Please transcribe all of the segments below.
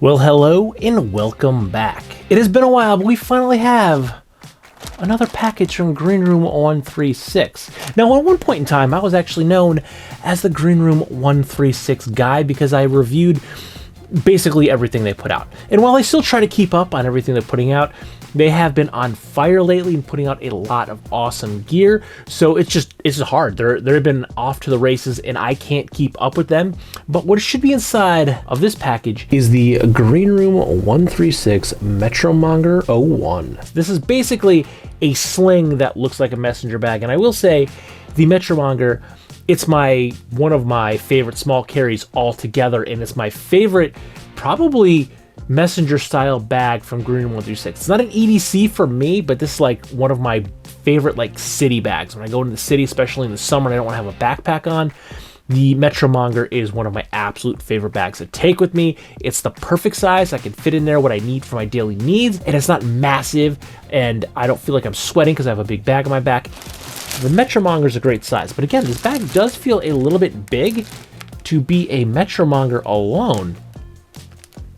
Well, hello and welcome back. It has been a while, but we finally have another package from Greenroom136. Now, at one point in time, I was actually known as the Greenroom136 guy because I reviewed basically everything they put out. And while I still try to keep up on everything they're putting out, they have been on fire lately and putting out a lot of awesome gear. So it's hard. They've been off to the races and I can't keep up with them. But what should be inside of this package is the Greenroom136 Metromonger 01. This is basically a sling that looks like a messenger bag. And I will say the Metromonger, it's one of my favorite small carries altogether, and it's my favorite probably messenger style bag from Greenroom136. It's not an EDC for me, but this is like one of my favorite like city bags. When I go into the city, especially in the summer and I don't want to have a backpack on, the Metromonger is one of my absolute favorite bags to take with me. It's the perfect size. I can fit in there what I need for my daily needs, and it's not massive, and I don't feel like I'm sweating because I have a big bag on my back. The Metromonger is a great size, but again, this bag does feel a little bit big to be a Metromonger alone.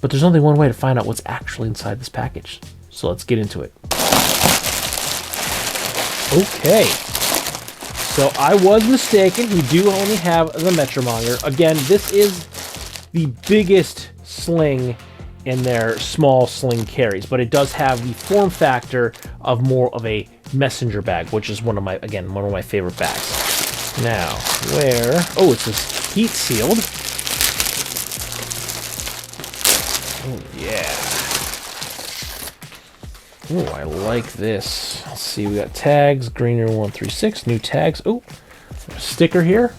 But there's only one way to find out what's actually inside this package. So let's get into it. Okay. So I was mistaken. We do only have the Metromonger. Again, this is the biggest sling in their small sling carries, but it does have the form factor of more of a messenger bag, which is one of my favorite bags. Now, oh, it's just heat sealed. Oh, yeah. Oh, I like this. Let's see, we got tags, Greenroom136, new tags. Oh, a sticker here.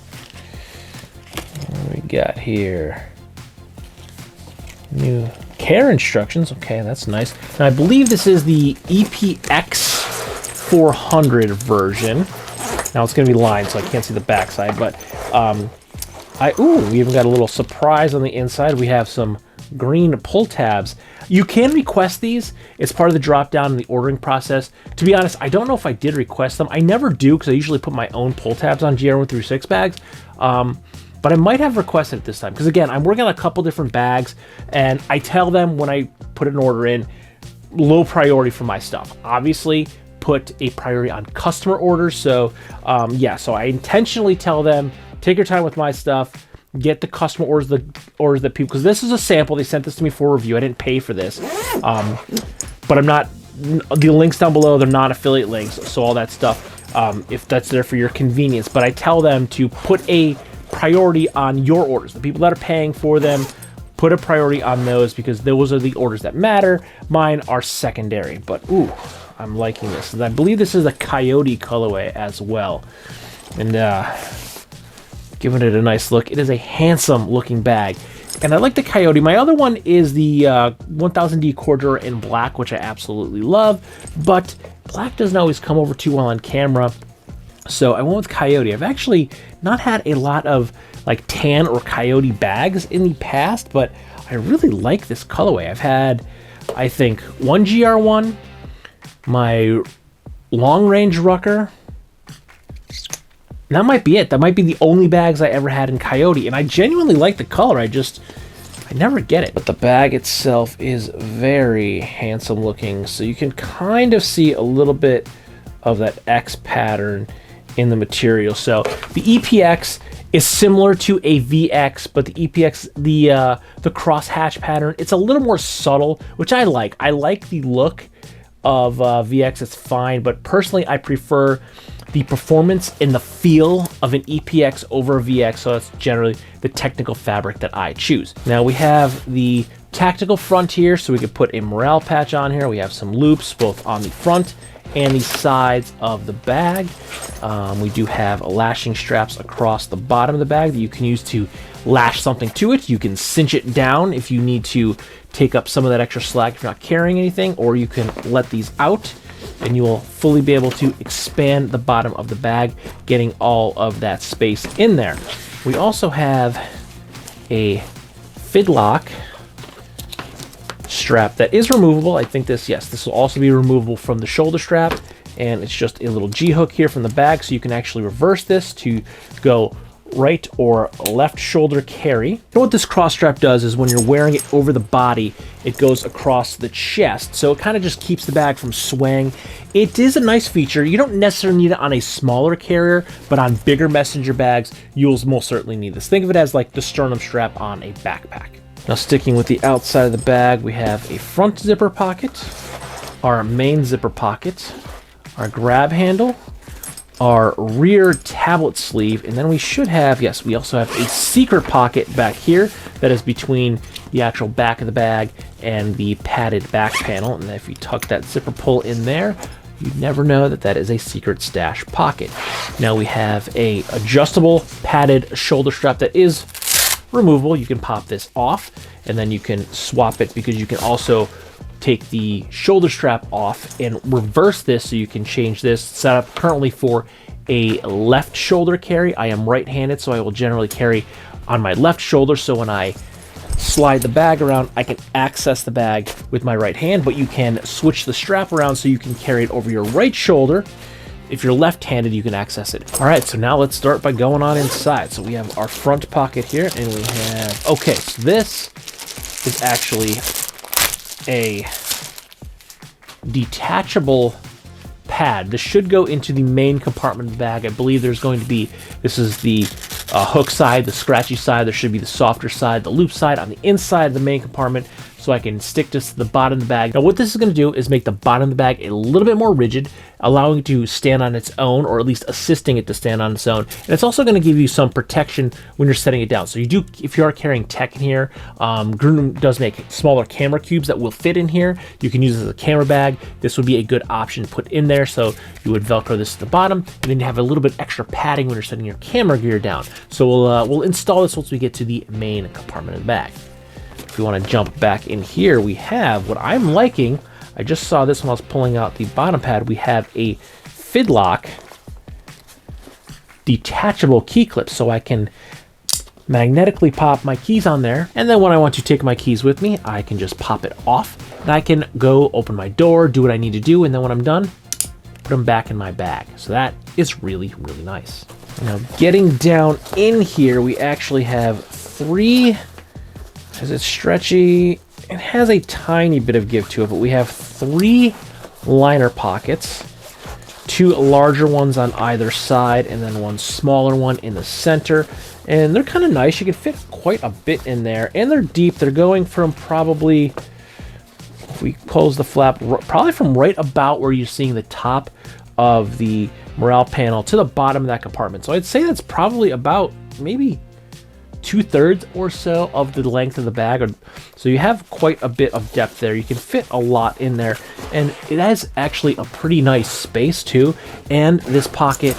What do we got here? New care instructions. Okay, that's nice. Now, I believe this is the EPX 400 version. Now, it's going to be lined, so I can't see the backside, but we even got a little surprise on the inside. We have some green pull tabs. You can request these. It's part of the drop down in the ordering process. To be honest, I don't know if I did request them. I never do because I usually put my own pull tabs on GR136 bags. But I might have requested it this time because, again, I'm working on a couple different bags, and I tell them when I put an order in, low priority for my stuff. Obviously, put a priority on customer orders. So, so I intentionally tell them, take your time with my stuff, get the customer orders, the orders that people, because this is a sample. They sent this to me for review. I didn't pay for this. But I'm not, the links down below, they're not affiliate links. So all that stuff, if that's there for your convenience. But I tell them to put a priority on your orders. The people that are paying for them, put a priority on those because those are the orders that matter. Mine are secondary. But, ooh, I'm liking this. And I believe this is a Coyote colorway as well. And, giving it a nice look. It is a handsome looking bag, and I like the Coyote. My other one is the 1000D Cordura in black, which I absolutely love, but black doesn't always come over too well on camera, so I went with Coyote. I've actually not had a lot of like tan or Coyote bags in the past, but I really like this colorway. I've had, I think, one GR1, my long range Rucker. That might be it. That might be the only bags I ever had in Coyote, and I genuinely like the color. I never get it. But the bag itself is very handsome looking, so you can kind of see a little bit of that X pattern in the material. So the EPX is similar to a VX, but the EPX, the cross hatch pattern, it's a little more subtle, which I like. I like the look of VX. It's fine, but personally, I prefer the performance and the feel of an EPX over a VX, so that's generally the technical fabric that I choose. Now we have the tactical front here, so we could put a morale patch on here. We have some loops both on the front and the sides of the bag. We do have lashing straps across the bottom of the bag that you can use to lash something to it. You can cinch it down if you need to take up some of that extra slack if you're not carrying anything, or you can let these out and you will fully be able to expand the bottom of the bag, getting all of that space in there. We also have a fidlock strap that is removable. I think this will also be removable from the shoulder strap, and it's just a little G-hook here from the bag, so you can actually reverse this to go right or left shoulder carry. And what this cross strap does is when you're wearing it over the body, it goes across the chest. So it kind of just keeps the bag from swaying. It is a nice feature. You don't necessarily need it on a smaller carrier, but on bigger messenger bags, you'll most certainly need this. Think of it as like the sternum strap on a backpack. Now sticking with the outside of the bag, we have a front zipper pocket, our main zipper pocket, our grab handle, our rear tablet sleeve, and then we should have, yes, we also have a secret pocket back here that is between the actual back of the bag and the padded back panel. And if you tuck that zipper pull in there, you never know that that is a secret stash pocket. Now we have a adjustable padded shoulder strap that is removable. You can pop this off and then you can swap it, because you can also take the shoulder strap off and reverse this, so you can change this. Set up currently for a left shoulder carry. I am right-handed, so I will generally carry on my left shoulder. So when I slide the bag around, I can access the bag with my right hand, but you can switch the strap around so you can carry it over your right shoulder. If you're left-handed, you can access it. All right, so now let's start by going on inside. So we have our front pocket here, and we have, okay, so this is actually a detachable pad. This should go into the main compartment of the bag. I believe there's going to be, this is the hook side, the scratchy side. There should be the softer side, the loop side on the inside of the main compartment, so I can stick this to the bottom of the bag. Now what this is going to do is make the bottom of the bag a little bit more rigid, allowing it to stand on its own, or at least assisting it to stand on its own. And it's also going to give you some protection when you're setting it down. So you do, if you are carrying tech in here, Greenroom does make smaller camera cubes that will fit in here. You can use it as a camera bag. This would be a good option to put in there. So you would Velcro this to the bottom, and then you have a little bit extra padding when you're setting your camera gear down. So we'll install this once we get to the main compartment of the bag. If we want to jump back in here, we have what I'm liking. I just saw this when I was pulling out the bottom pad. We have a Fidlock detachable key clip, so I can magnetically pop my keys on there. And then when I want to take my keys with me, I can just pop it off, and I can go open my door, do what I need to do, and then when I'm done, put them back in my bag. So that is really, really nice. Now getting down in here, we actually have three, is it stretchy? It has a tiny bit of give to it, but we have three liner pockets, two larger ones on either side, and then one smaller one in the center. And they're kind of nice. You can fit quite a bit in there, and they're deep. They're going from probably, if we close the flap, probably from right about where you're seeing the top of the morale panel to the bottom of that compartment. So I'd say that's probably about maybe 2/3 or so of the length of the bag. So you have quite a bit of depth there. You can fit a lot in there, and it has actually a pretty nice space too. And this pocket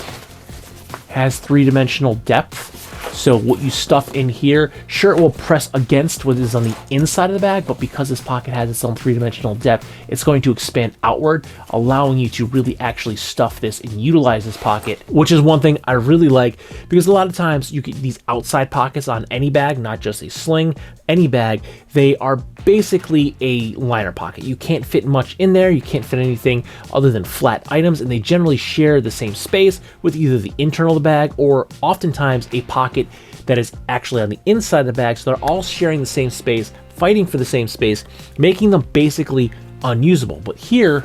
has 3-dimensional depth. So what you stuff in here, sure, it will press against what is on the inside of the bag, but because this pocket has its own 3-dimensional depth, it's going to expand outward, allowing you to really actually stuff this and utilize this pocket, which is one thing I really like, because a lot of times you get these outside pockets on any bag, not just a sling, any bag, they are basically a liner pocket. You can't fit much in there, you can't fit anything other than flat items, and they generally share the same space with either the internal of the bag or oftentimes a pocket that is actually on the inside of the bag. So they're all sharing the same space, fighting for the same space, making them basically unusable. But here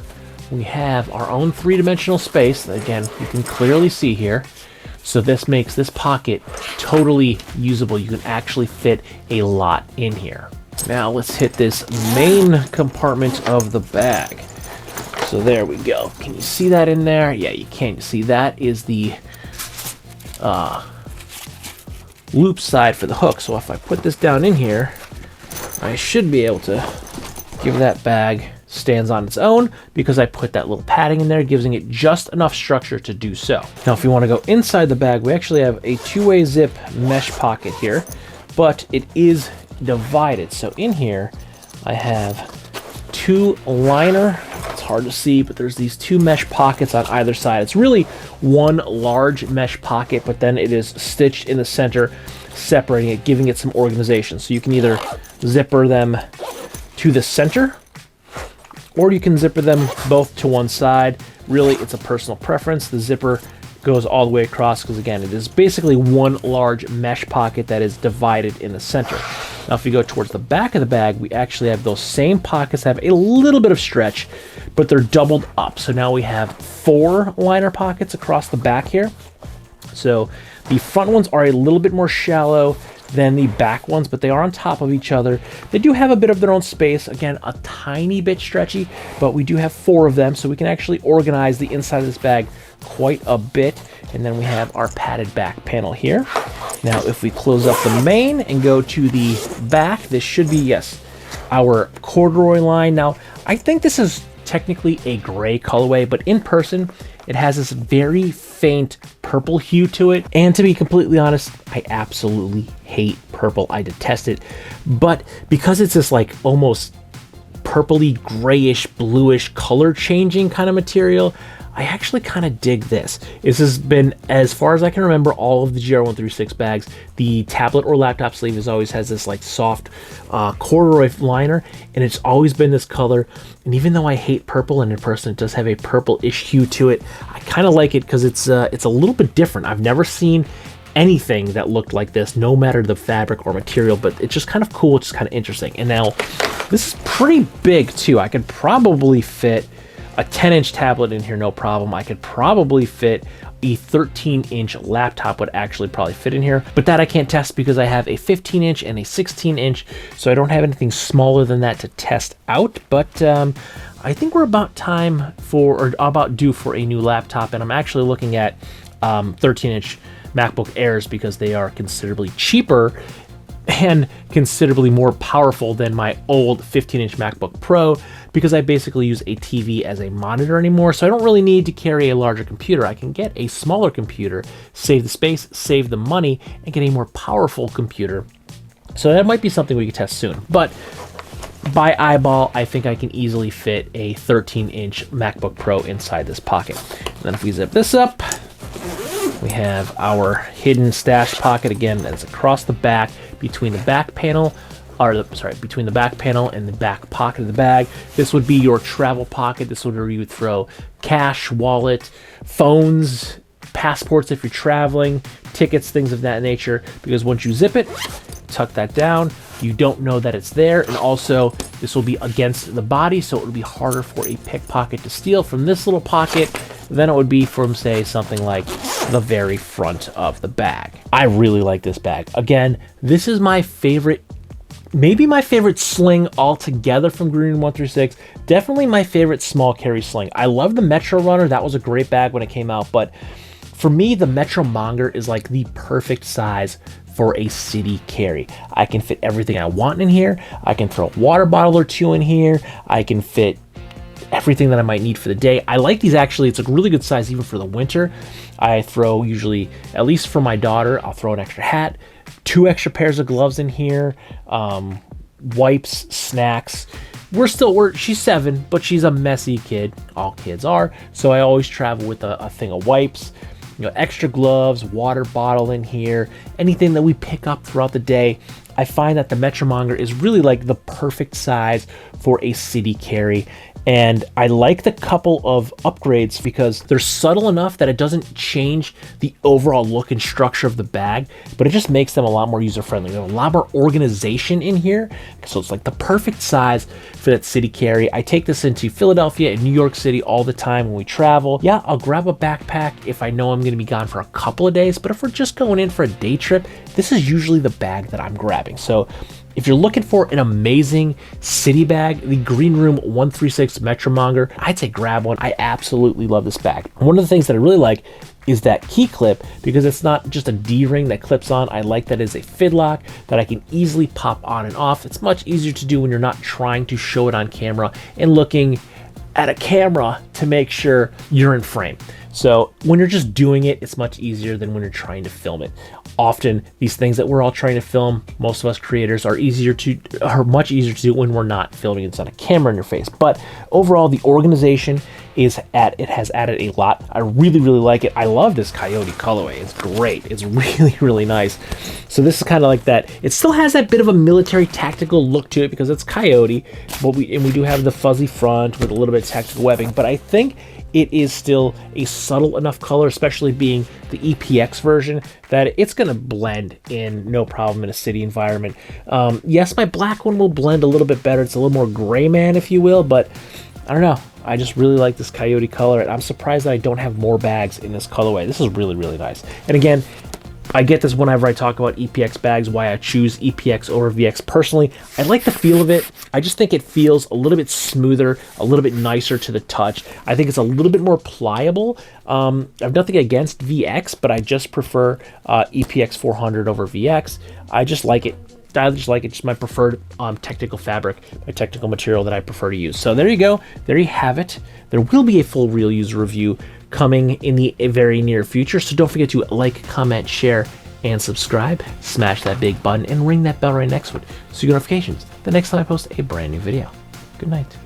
we have our own 3-dimensional space that, again, you can clearly see here. So this makes this pocket totally usable. You can actually fit a lot in here. Now let's hit this main compartment of the bag. So there we go. Can you see that in there? Yeah, you can. See, that is the loop side for the hook. So if I put this down in here, I should be able to give that bag stands on its own, because I put that little padding in there, giving it just enough structure to do so. Now if you want to go inside the bag, we actually have a 2-way zip mesh pocket here, but it is divided. So in here I have 2 liner, it's hard to see, but there's these 2 mesh pockets on either side. It's really one large mesh pocket, but then it is stitched in the center, separating it, giving it some organization. So you can either zipper them to the center, or you can zipper them both to one side. Really, it's a personal preference. The zipper goes all the way across, because again, it is basically one large mesh pocket that is divided in the center. Now, if you go towards the back of the bag, we actually have those same pockets that have a little bit of stretch, but they're doubled up. So now we have 4 liner pockets across the back here. So the front ones are a little bit more shallow than the back ones, but they are on top of each other. They do have a bit of their own space. Again, a tiny bit stretchy, but we do have 4 of them, so we can actually organize the inside of this bag quite a bit. And then we have our padded back panel here. Now, if we close up the main and go to the back, this should be, yes, our corduroy line. Now, I think this is technically a gray colorway, but in person, it has this very faint purple hue to it. And to be completely honest, I absolutely hate purple. I detest it. But because it's this like almost purpley, grayish, bluish, color changing kind of material, I actually kind of dig this. This has been, as far as I can remember, all of the GR136 bags, the tablet or laptop sleeve always has this like soft corduroy liner, and it's always been this color. And even though I hate purple, and in person it does have a purple-ish hue to it, I kind of like it because it's a little bit different. I've never seen anything that looked like this, no matter the fabric or material, but it's just kind of cool. It's just kind of interesting. And now this is pretty big too. I could probably fit a 10-inch tablet in here, no problem. I could probably fit a 13-inch laptop would actually probably fit in here, but that I can't test because I have a 15-inch and a 16-inch, so I don't have anything smaller than that to test out. But I think we're about time for, or about due for a new laptop, and I'm actually looking at 13-inch MacBook Airs because they are considerably cheaper and considerably more powerful than my old 15-inch MacBook Pro, because I basically use a TV as a monitor anymore, so I don't really need to carry a larger computer. I can get a smaller computer, save the space, save the money, and get a more powerful computer. So that might be something we could test soon. But by eyeball, I think I can easily fit a 13-inch MacBook Pro inside this pocket. And then if we zip this up, we have our hidden stash pocket. Again, that's across the back between the back panel, between the back panel and the back pocket of the bag. This would be your travel pocket. This would where you would throw cash, wallet, phones, passports if you're traveling, tickets, things of that nature, because once you zip it, tuck that down, you don't know that it's there. And also this will be against the body, so it would be harder for a pickpocket to steal from this little pocket than it would be from, say, something like the very front of the bag. I really like this bag. Again, this is my favorite, maybe my favorite sling altogether from Greenroom136. Definitely my favorite small carry sling. I love the Metro Runner. That was a great bag when it came out, but for me, the Metromonger is like the perfect size for a city carry. I can fit everything I want in here. I can throw a water bottle or 2 in here. I can fit everything that I might need for the day. I like these actually. It's a really good size even for the winter. I throw usually, at least for my daughter, I'll throw an extra hat, 2 extra pairs of gloves in here, wipes, snacks. She's 7, but she's a messy kid. All kids are. So I always travel with a thing of wipes, extra gloves, water bottle in here, anything that we pick up throughout the day. I find that the Metromonger is really like the perfect size for a city carry. And I like the couple of upgrades because they're subtle enough that it doesn't change the overall look and structure of the bag, but it just makes them a lot more user-friendly. There's a lot more organization in here, so it's like the perfect size for that city carry. I take this into Philadelphia and New York City all the time when we travel. Yeah, I'll grab a backpack if I know I'm going to be gone for a couple of days, but if we're just going in for a day trip, this is usually the bag that I'm grabbing. So if you're looking for an amazing city bag, the Greenroom136 Metromonger, I'd say grab one. I absolutely love this bag. One of the things that I really like is that key clip, because it's not just a D-ring that clips on. I like that it's a fidlock that I can easily pop on and off. It's much easier to do when you're not trying to show it on camera and looking at a camera to make sure you're in frame. So when you're just doing it, it's much easier than when you're trying to film it. Often these things that we're all trying to film, most of us creators, are much easier to do when we're not filming. It's not a camera in your face. But overall, the organization has added a lot. I really, really like it. I love this coyote colorway. It's great. It's really, really nice. So this is kind of like that. It still has that bit of a military tactical look to it because it's coyote, but we do have the fuzzy front with a little bit of tactical webbing. But I think it is still a subtle enough color, especially being the EPX version, that it's going to blend in no problem in a city environment. Yes, my black one will blend a little bit better. It's a little more gray man, if you will, but I don't know. I just really like this coyote color, and I'm surprised that I don't have more bags in this colorway. This is really, really nice. And again, I get this whenever I talk about EPX bags, why I choose EPX over VX. Personally, I like the feel of it. I just think it feels a little bit smoother, a little bit nicer to the touch. I think it's a little bit more pliable. I've nothing against VX, but I just prefer EPX 400 over VX. I just like it. I just like it. Just my preferred technical fabric, my technical material that I prefer to use. So there you go. There you have it. There will be a full real user review coming in the very near future. So don't forget to like, comment, share, and subscribe. Smash that big button and ring that bell right next to it so you get notifications the next time I post a brand new video. Good night.